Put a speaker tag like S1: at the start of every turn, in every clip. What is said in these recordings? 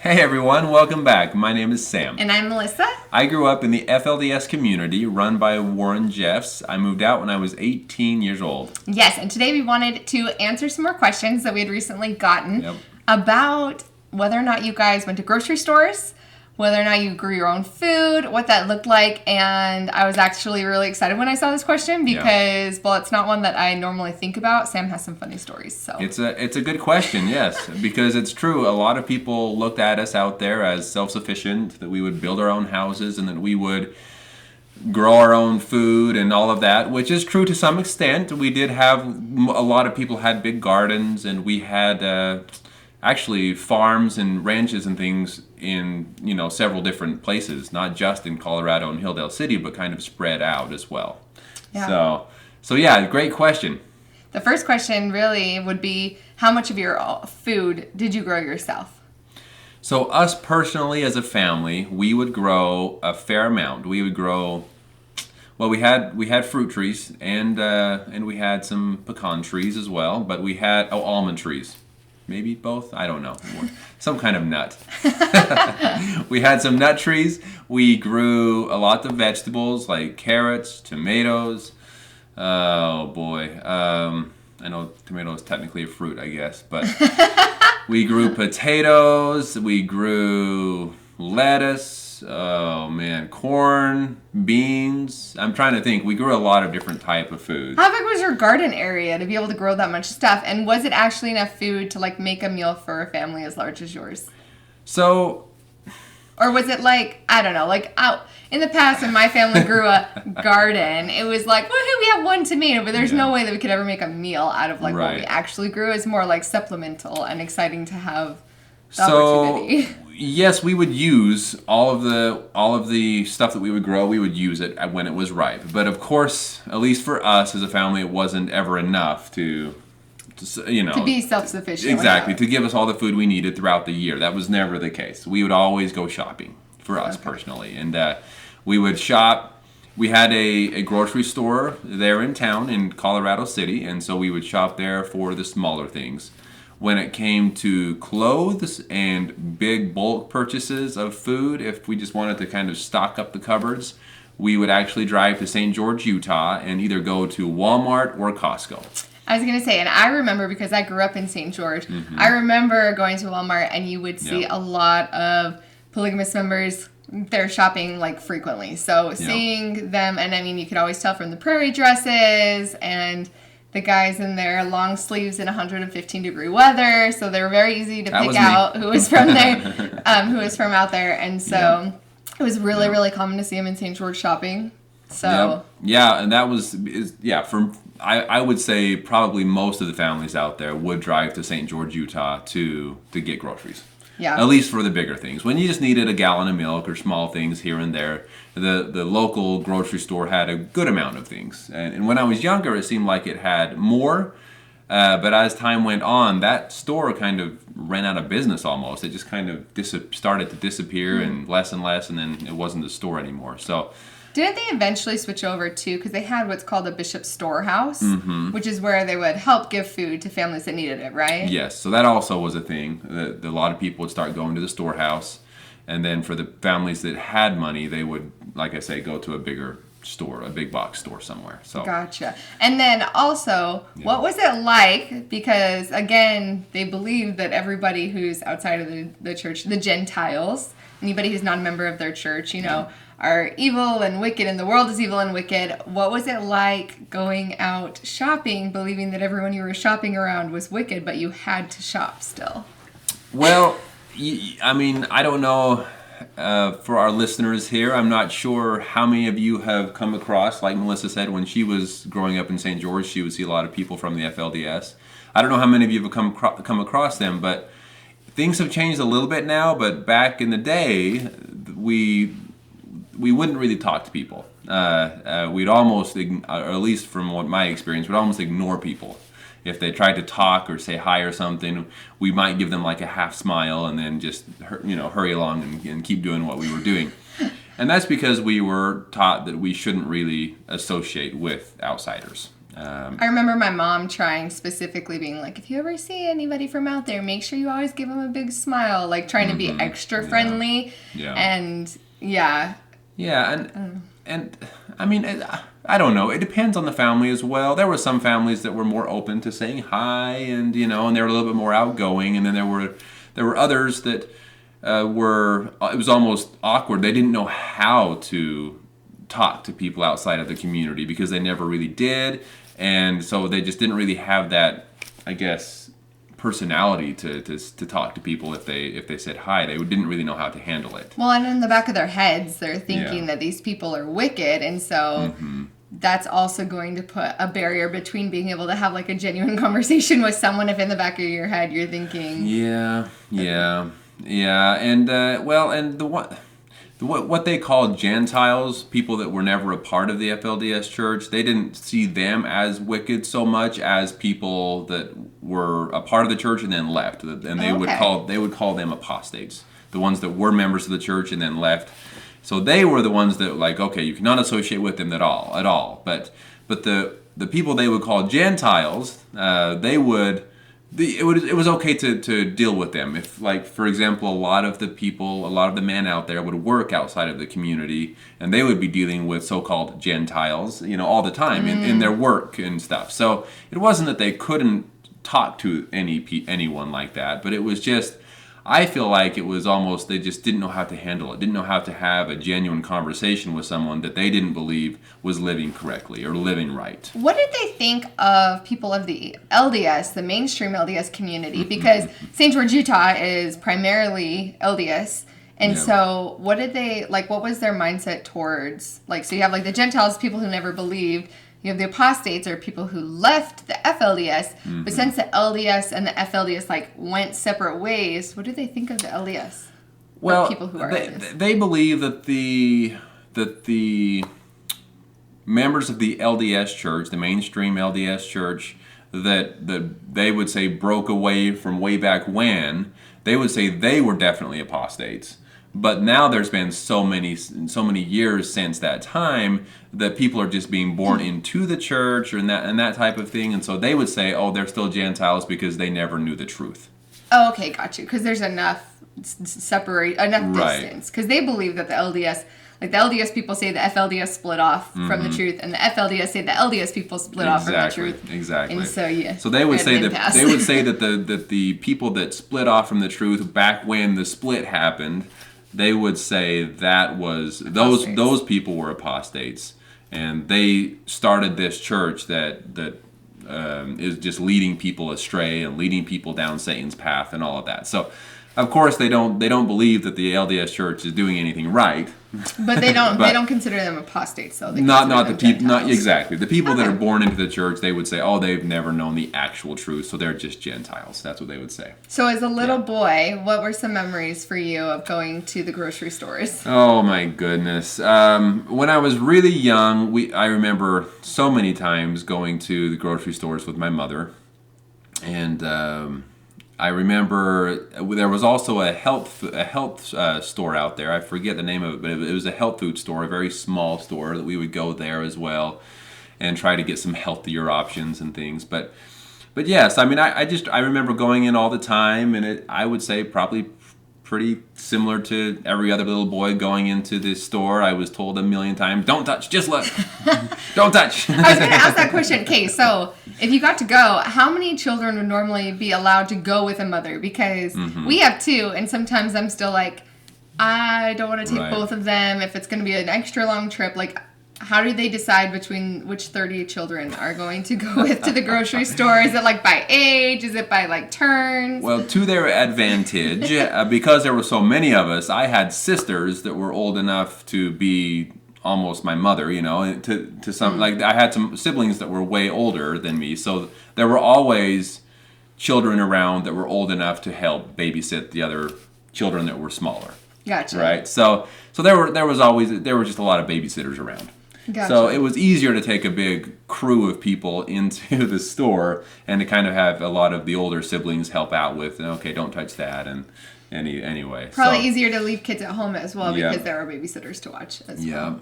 S1: Hey everyone, welcome back. My name is Sam.
S2: And I'm Melissa.
S1: I grew up in the FLDS community run by Warren Jeffs. I moved out when I was 18 years old.
S2: Yes, and today we wanted to answer some more questions that we had recently gotten about whether or not you guys went to grocery stores, whether or not you grew your own food, what that looked like, and I was actually really excited when I saw this question because, well, it's not one that I normally think about. Sam has some funny stories, so.
S1: It's a good question, yes, because it's true. A lot of people looked at us out there as self-sufficient, that we would build our own houses and that we would grow our own food and all of that, which is true to some extent. We did have, a lot of people had big gardens, and we had actually farms and ranches and things in, several different places, not just in Colorado and Hilldale City, but kind of spread out as well.
S2: Yeah.
S1: So yeah, great question.
S2: The first question really would be, how much of your food did you grow yourself?
S1: So us personally as a family, we would grow a fair amount. We would grow, well, we had fruit trees and we had some pecan trees as well, but we had almond trees. Maybe both? I don't know. Some kind of nut. We had some nut trees. We grew a lot of vegetables like carrots, tomatoes. Oh boy. I know tomato is technically a fruit, I guess, but we grew potatoes. We grew lettuce. Oh man, corn, beans. I'm trying to think. We grew a lot of different type of food.
S2: How big was your garden area to be able to grow that much stuff? And was it actually enough food to like make a meal for a family as large as yours?
S1: So,
S2: or was it like, I don't know, like out in the past when my family grew a garden, it was like, woohoo, we have one tomato, but there's no way that we could ever make a meal out of like what we actually grew. It's more like supplemental and exciting to have the opportunity.
S1: Yes, we would use all of the stuff that we would grow. We would use it when it was ripe. But of course, at least for us as a family, it wasn't ever enough to
S2: be self-sufficient.
S1: Exactly, to give us all the food we needed throughout the year. That was never the case. We would always go shopping for us personally, and we would shop. We had a grocery store there in town in Colorado City, and so we would shop there for the smaller things. When it came to clothes and big bulk purchases of food, if we just wanted to kind of stock up the cupboards, we would actually drive to St. George, Utah, and either go to Walmart or Costco.
S2: I was going to say, and I remember because I grew up in St. George, I remember going to Walmart and you would see a lot of polygamous members. They're shopping like frequently. So seeing them, and I mean, you could always tell from the prairie dresses and the guys in their long sleeves in 115-degree weather, so they were very easy to pick out who was from there, who was from out there, and so it was really, really common to see them in St. George shopping. So
S1: and that was I would say probably most of the families out there would drive to St. George, Utah to get groceries.
S2: Yeah.
S1: At least for the bigger things. When you just needed a gallon of milk or small things here and there, the local grocery store had a good amount of things. And when I was younger, it seemed like it had more. But as time went on, that store kind of ran out of business almost. It just kind of started to disappear and less, and then it wasn't the store anymore. So.
S2: Didn't they eventually switch over to, because they had what's called a bishop storehouse, which is where they would help give food to families that needed it, right?
S1: Yes, so that also was a thing. A lot of people would start going to the storehouse, and then for the families that had money, they would, like I say, go to a bigger store, a big box store somewhere. So
S2: gotcha. And then also, what was it like? Because again, they believe that everybody who's outside of the church, the Gentiles, anybody who's not a member of their church, are evil and wicked, and the world is evil and wicked. What was it like going out shopping, believing that everyone you were shopping around was wicked, but you had to shop still?
S1: Well, I mean, I don't know. For our listeners here, I'm not sure how many of you have come across, like Melissa said, when she was growing up in St. George, she would see a lot of people from the FLDS. I don't know how many of you have come across them, but things have changed a little bit now. But back in the day, we wouldn't really talk to people. We'd almost, or at least from what my experience, we'd almost ignore people. If they tried to talk or say hi or something, we might give them like a half smile and then just hurry along and keep doing what we were doing. And that's because we were taught that we shouldn't really associate with outsiders.
S2: I remember my mom trying specifically being like, if you ever see anybody from out there, make sure you always give them a big smile, like trying to be extra friendly.
S1: Yeah.
S2: And yeah.
S1: Yeah, and I mean, I don't know. It depends on the family as well. There were some families that were more open to saying hi, and and they were a little bit more outgoing. And then there were others that were. It was almost awkward. They didn't know how to talk to people outside of the community because they never really did, and so they just didn't really have that, I guess, personality to talk to people. If they said hi, they didn't really know how to handle it.
S2: Well, and in the back of their heads, they're thinking that these people are wicked, and so that's also going to put a barrier between being able to have like a genuine conversation with someone if in the back of your head you're thinking.
S1: Yeah, and what they called Gentiles, people that were never a part of the FLDS church, they didn't see them as wicked so much as people that were a part of the church and then left, and they would call them apostates, the ones that were members of the church and then left. So they were the ones that like, okay, you cannot associate with them at all. But the people they would call Gentiles, it was okay to deal with them. If, like, for example, a lot of the men out there would work outside of the community, and they would be dealing with so-called Gentiles, all the time in their work and stuff. So it wasn't that they couldn't talk to anyone like that, but it was just, I feel like it was almost they just didn't know how to handle it, didn't know how to have a genuine conversation with someone that they didn't believe was living correctly or living right.
S2: What did they think of people of the LDS, the mainstream LDS community? Because St. George, Utah is primarily LDS. And so what did they, like, what was their mindset towards, like, so you have, like, the Gentiles, people who never believed. You have the apostates, or people who left the FLDS, but since the LDS and the FLDS like went separate ways, what do they think of the LDS?
S1: Well,
S2: people who are
S1: they believe that the members of the LDS church, the mainstream LDS church, that they would say broke away from way back when, they would say they were definitely apostates. But now there's been so many years since that time that people are just being born into the church and that type of thing, and so they would say, oh, they're still Gentiles because they never knew the truth.
S2: Oh, okay, got you. Because there's enough distance. Because they believe that the LDS, like the LDS people say the FLDS split off from the truth, and the FLDS say the LDS people split off from the truth.
S1: Exactly.
S2: And so
S1: so they would say that the people that split off from the truth back when the split happened, they would say that was those people were apostates, and they started this church that is just leading people astray and leading people down Satan's path and all of that. So, of course, they don't believe that the LDS church is doing anything right.
S2: But they don't consider them apostates, though.
S1: Not the people. Not exactly the people that are born into the church. They would say, oh, they've never known the actual truth, so they're just Gentiles. That's what they would say.
S2: So, as a little boy, what were some memories for you of going to the grocery stores?
S1: Oh my goodness! When I was really young, I remember so many times going to the grocery stores with my mother, and I remember there was also a health store out there. I forget the name of it, but it was a health food store, a very small store that we would go there as well and try to get some healthier options and things. But yes, I mean, I remember going in all the time, and I would say probably pretty similar to every other little boy going into this store. I was told a million times, don't touch, just look. Don't touch.
S2: I was going to ask that question. Okay, so if you got to go, how many children would normally be allowed to go with a mother? Because we have two, and sometimes I'm still like, I don't want to take both of them if it's going to be an extra long trip. Like, how do they decide between which 30 children are going to go with to the grocery store? Is it like by age? Is it by like turns?
S1: Well, to their advantage, because there were so many of us, I had sisters that were old enough to be almost my mother, to some, like I had some siblings that were way older than me. So there were always children around that were old enough to help babysit the other children that were smaller.
S2: Gotcha.
S1: Right? So there were just a lot of babysitters around.
S2: Gotcha.
S1: So it was easier to take a big crew of people into the store and to kind of have a lot of the older siblings help out with, okay, don't touch that, and anyway.
S2: Probably easier to leave kids at home as well because there are babysitters to watch as well.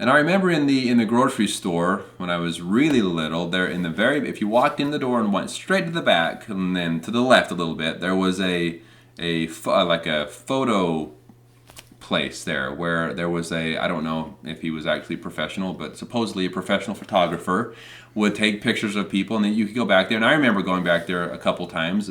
S1: And I remember in the grocery store when I was really little, there in the very if you walked in the door and went straight to the back and then to the left a little bit, there was like a photo place there where there was I don't know if he was actually professional, but supposedly a professional photographer would take pictures of people, and then you could go back there. And I remember going back there a couple times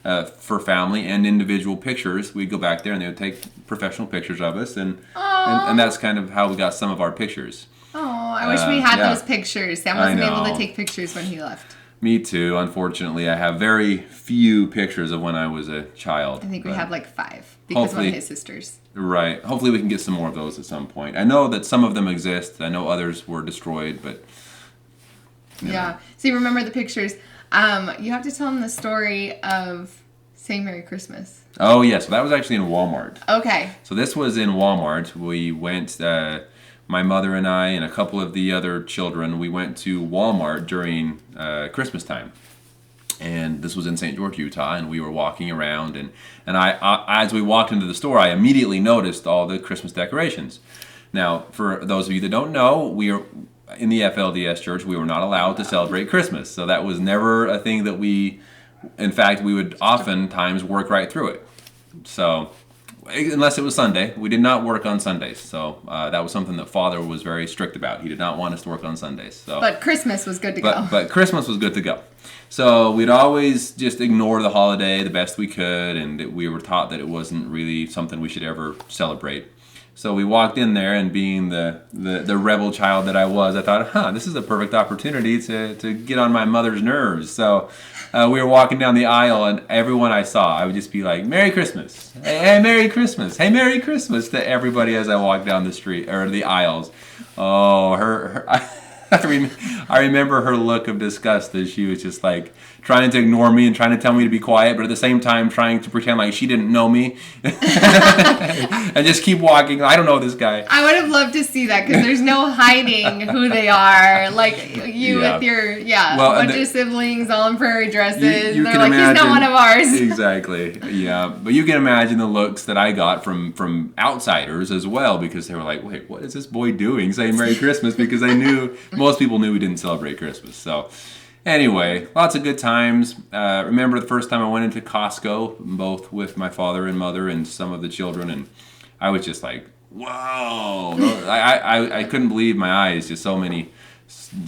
S1: for family and individual pictures. We'd go back there and they would take professional pictures of us, and that's kind of how we got some of our pictures.
S2: Oh, I wish we had those pictures. Sam wasn't able to take pictures when he left.
S1: Me too. Unfortunately, I have very few pictures of when I was a child.
S2: I think we have like 5 because one of his sisters.
S1: Right. Hopefully we can get some more of those at some point. I know that some of them exist. I know others were destroyed, but...
S2: Yeah. So you remember the pictures. You have to tell them the story of saying Merry Christmas.
S1: Oh, yes. Yeah, so that was actually in Walmart.
S2: Okay.
S1: So this was in Walmart. We went... my mother and I and a couple of the other children, we went to Walmart during Christmas time. And this was in St. George, Utah, and we were walking around. And I as we walked into the store, I immediately noticed all the Christmas decorations. Now, for those of you that don't know, we are in the FLDS church, we were not allowed to celebrate Christmas. So that was never a thing that in fact, we would oftentimes work right through it. So... unless it was Sunday. We did not work on Sundays. So that was something that Father was very strict about. He did not want us to work on Sundays. So.
S2: But Christmas was good to go.
S1: But Christmas was good to go. So we'd always just ignore the holiday the best we could, and we were taught that it wasn't really something we should ever celebrate. So we walked in there, and being the rebel child that I was, I thought, this is a perfect opportunity to get on my mother's nerves. So we were walking down the aisle, and everyone I saw, I would just be like, Merry Christmas. Hey, Merry Christmas. Hey, Merry Christmas to everybody as I walked down the street, or the aisles. Oh, I remember her look of disgust as she was just like trying to ignore me and trying to tell me to be quiet, but at the same time trying to pretend like she didn't know me and just keep walking. I don't know this guy.
S2: I would have loved to see that because there's no hiding who they are. Like you with your bunch of siblings all in prairie dresses.
S1: You
S2: They're
S1: can
S2: like,
S1: imagine,
S2: he's not one of ours.
S1: Exactly. Yeah, but you can imagine the looks that I got from outsiders as well, because they were like, wait, what is this boy doing saying Merry Christmas? Because they knew, most people knew we didn't celebrate Christmas. So anyway, lots of good times. Remember the first time I went into Costco, both with my father and mother and some of the children, and I was just like, whoa. I couldn't believe my eyes, just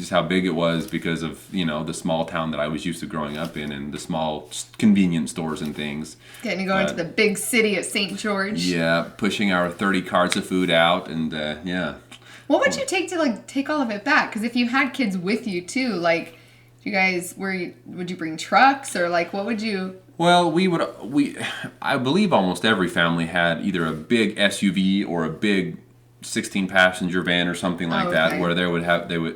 S1: how big it was because of, the small town that I was used to growing up in and the small convenience stores and things.
S2: Getting to go into the big city of St. George.
S1: Yeah, pushing our 30 carts of food out, and yeah.
S2: What would you take to take all of it back? Because if you had kids with you too, you guys would you bring trucks or what would you?
S1: Well, I believe almost every family had either a big SUV or a big 16-passenger van or something like that, where they would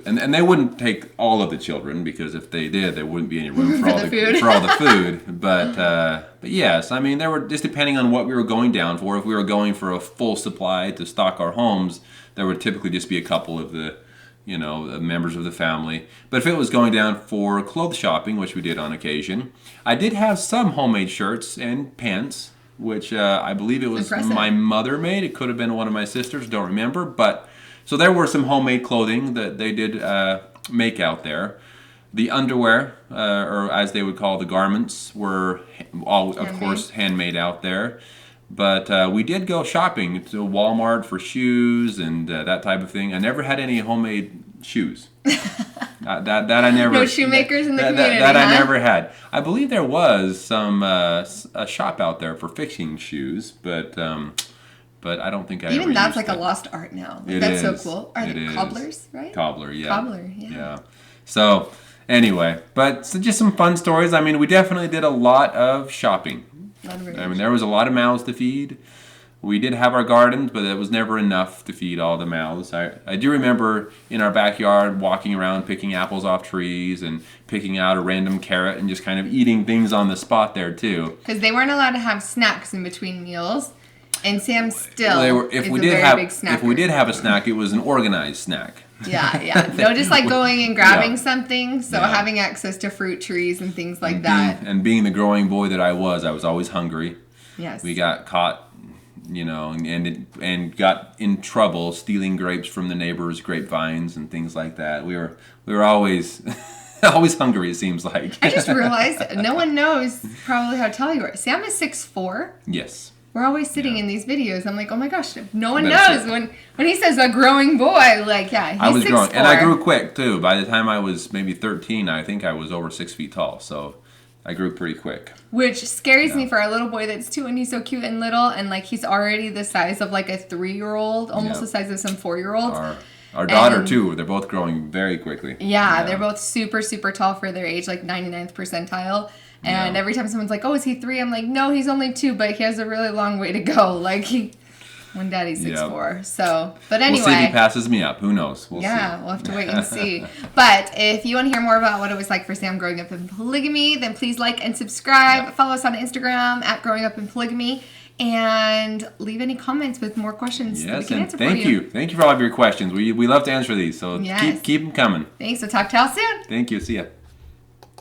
S1: and they wouldn't take all of the children, because if they did, there wouldn't be any room for all the food. But yes, I mean, there were, just depending on what we were going down for. If we were going for a full supply to stock our homes, there would typically just be a couple of the members of the family. But if it was going down for clothes shopping, which we did on occasion, I did have some homemade shirts and pants, which I believe it was my mother made. It could have been one of my sisters, don't remember. But so there were some homemade clothing that they did make out there. The underwear, or as they would call the garments, were all, of course, handmade out there. But we did go shopping to Walmart for shoes and that type of thing. I never had any homemade shoes. that I never.
S2: No shoemakers in the community.
S1: That I never had. I believe there was some a shop out there for fixing shoes, but I don't think I
S2: even
S1: ever
S2: that's
S1: used
S2: like a lost art now. That's so cool. Are they cobblers, right?
S1: Cobbler, yeah.
S2: Cobbler, yeah.
S1: So anyway, just some fun stories. I mean, we definitely did a lot of shopping. I mean, there was a lot of mouths to feed. We did have our gardens, but it was never enough to feed all the mouths. I do remember in our backyard walking around picking apples off trees and picking out a random carrot and just kind of eating things on the spot there too.
S2: Because they weren't allowed to have snacks in between meals, and Sam still
S1: big snacker. If we did have a snack, it was an organized snack.
S2: Yeah. No, just going and grabbing something. So having access to fruit trees and things like that.
S1: And being the growing boy that I was always hungry.
S2: Yes.
S1: We got caught and got in trouble stealing grapes from the neighbors' grapevines and things like that. We were always always hungry. It seems like.
S2: I just realized no one knows probably how tall you are. Sam is 6'4".
S1: Yes.
S2: We're always sitting in these videos. I'm like, oh my gosh, no one knows when he says a growing boy. Like, yeah, he's
S1: I was
S2: 6'4".
S1: growing, and I grew quick too. By the time I was maybe 13, I think I was over 6 feet tall. So I grew pretty quick.
S2: Which scares me for our little boy that's 2 and he's so cute and little, and like he's already the size of like a 3-year-old, almost the size of some 4-year-olds.
S1: Our daughter too. They're both growing very quickly.
S2: Yeah, they're both super, super tall for their age, like 99th percentile. And every time someone's like, "Oh, is he 3?" I'm like, "No, he's only 2, but he has a really long way to go." Like when Daddy's 6'4". So, but anyway,
S1: we'll see if he passes me up. Who knows? We'll see.
S2: We'll have to wait and see. But if you want to hear more about what it was like for Sam growing up in polygamy, then please like and subscribe. Follow us on Instagram at growingupinpolygamy. And leave any comments with more questions that we can answer for you.
S1: Thank you. Thank you for all of your questions. We love to answer these, so keep them coming.
S2: Thanks. We'll talk to y'all soon.
S1: Thank you. See ya.